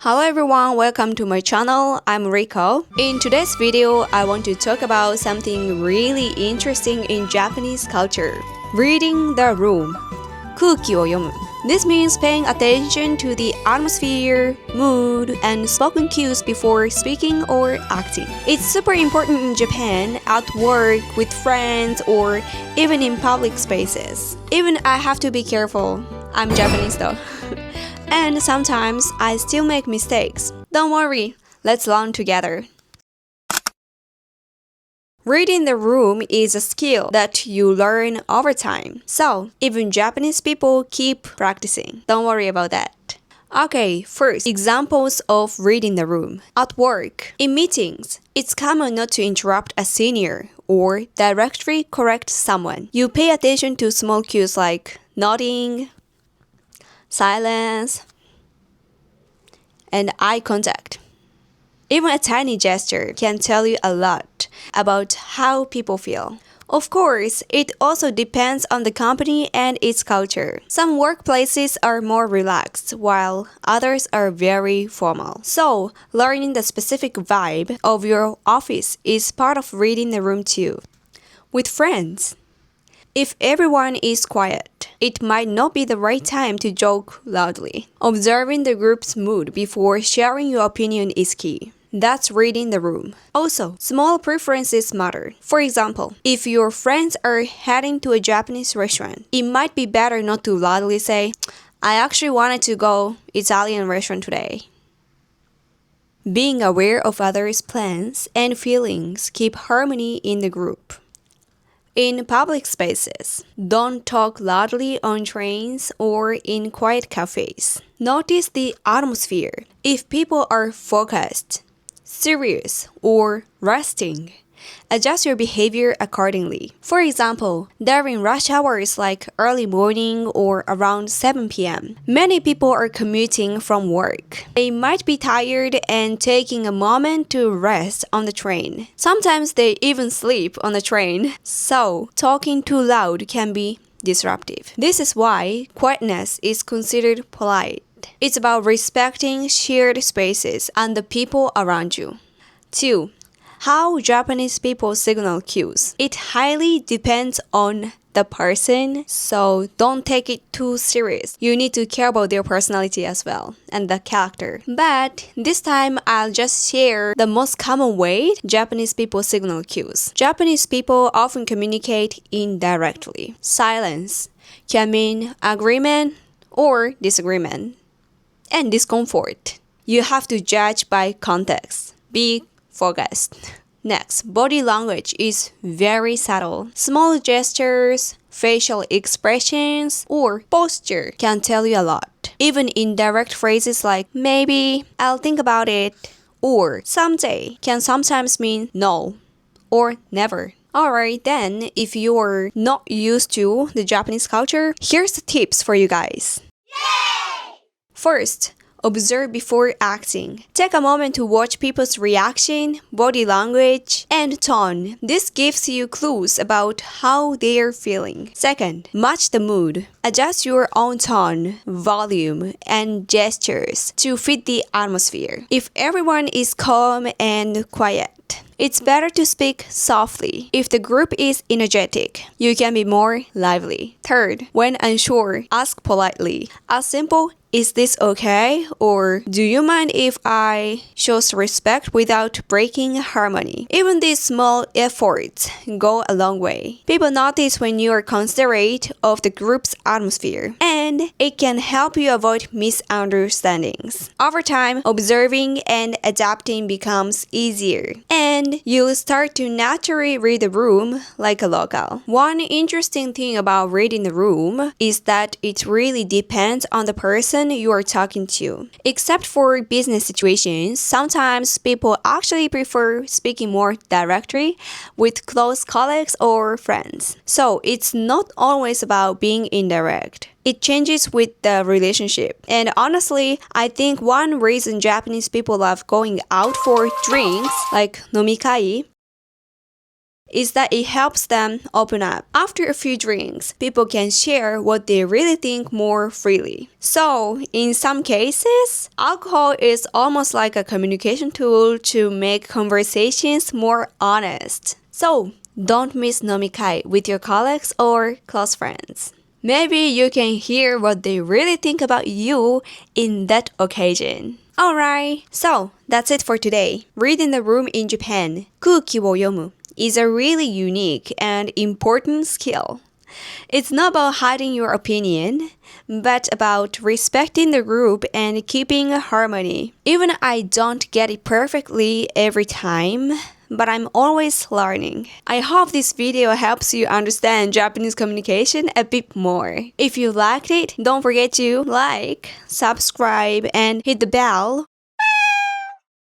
Hello everyone, welcome to my channel. I'm Rico. In today's video, I want to talk about something really interesting in Japanese culture. Reading the room. 空気を読む. This means paying attention to the atmosphere, mood, and spoken cues before speaking or acting. It's super important in Japan, at work, with friends, or even in public spaces. Even I have to be careful. I'm Japanese though. And sometimes I still make mistakes. Don't worry, let's learn together. Reading the room is a skill that you learn over time. So, even Japanese people keep practicing. Don't worry about that. Okay, first, examples of reading the room. At work, in meetings, it's common not to interrupt a senior or directly correct someone. You pay attention to small cues like nodding, silence, and eye contact. Even a tiny gesture can tell you a lot about how people feel. Of course, it also depends on the company and its culture. Some workplaces are more relaxed, while others are very formal. So, learning the specific vibe of your office is part of reading the room too. With friends, if everyone is quiet, it might not be the right time to joke loudly. Observing the group's mood before sharing your opinion is key. That's reading the room. Also, small preferences matter. For example, if your friends are heading to a Japanese restaurant, it might be better not to loudly say, "I actually wanted to go Italian restaurant today." Being aware of others' plans and feelings keep harmony in the group. In public spaces, don't talk loudly on trains or in quiet cafes. Notice the atmosphere. If people are focused, serious, or resting, adjust your behavior accordingly. For example, during rush hours like early morning or around 7 p.m., many people are commuting from work. They might be tired and taking a moment to rest on the train. Sometimes they even sleep on the train. So, talking too loud can be disruptive. This is why quietness is considered polite. It's about respecting shared spaces and the people around you. 2. How Japanese people signal cues. It highly depends on the person, so don't take it too serious. You need to care about their personality as well and the character. But this time I'll just share the most common way Japanese people signal cues. Japanese people often communicate indirectly. Silence can mean agreement or disagreement, and discomfort. You have to judge by context. Be focused. Next, body language is very subtle. Small gestures, facial expressions, or posture can tell you a lot. Even indirect phrases like maybe, I'll think about it, or someday can sometimes mean no or never. Alright, then, if you're not used to the Japanese culture, here's the tips for you guys. First, observe before acting. Take a moment to watch people's reaction, body language, and tone. This gives you clues about how they're feeling. Second, match the mood. Adjust your own tone, volume, and gestures to fit the atmosphere. If everyone is calm and quiet, it's better to speak softly. If the group is energetic, you can be more lively. Third, when unsure, ask politely. As simple, "Is this okay?" or "Do you mind if I show respect without breaking harmony?" Even these small efforts go a long way. People notice when you are considerate of the group's atmosphere, and it can help you avoid misunderstandings. Over time, observing and adapting becomes easier, and you'll start to naturally read the room like a local. One interesting thing about reading the room is that it really depends on the person you are talking to. Except for business situations, sometimes people actually prefer speaking more directly with close colleagues or friends. So it's not always about being indirect. It changes with the relationship. And honestly, I think one reason Japanese people love going out for drinks, like nomikai, is that it helps them open up. After a few drinks, people can share what they really think more freely. So, in some cases, alcohol is almost like a communication tool to make conversations more honest. So, don't miss Nomikai with your colleagues or close friends. Maybe you can hear what they really think about you in that occasion. Alright, so that's it for today. Reading the room in Japan, 空気を読む is a really unique and important skill. It's not about hiding your opinion, but about respecting the group and keeping a harmony. Even I don't get it perfectly every time, but I'm always learning. I hope this video helps you understand Japanese communication a bit more. If you liked it, don't forget to like, subscribe, and hit the bell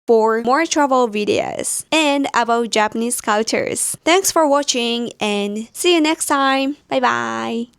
for more travel videos and about Japanese cultures. Thanks for watching and see you next time. Bye bye.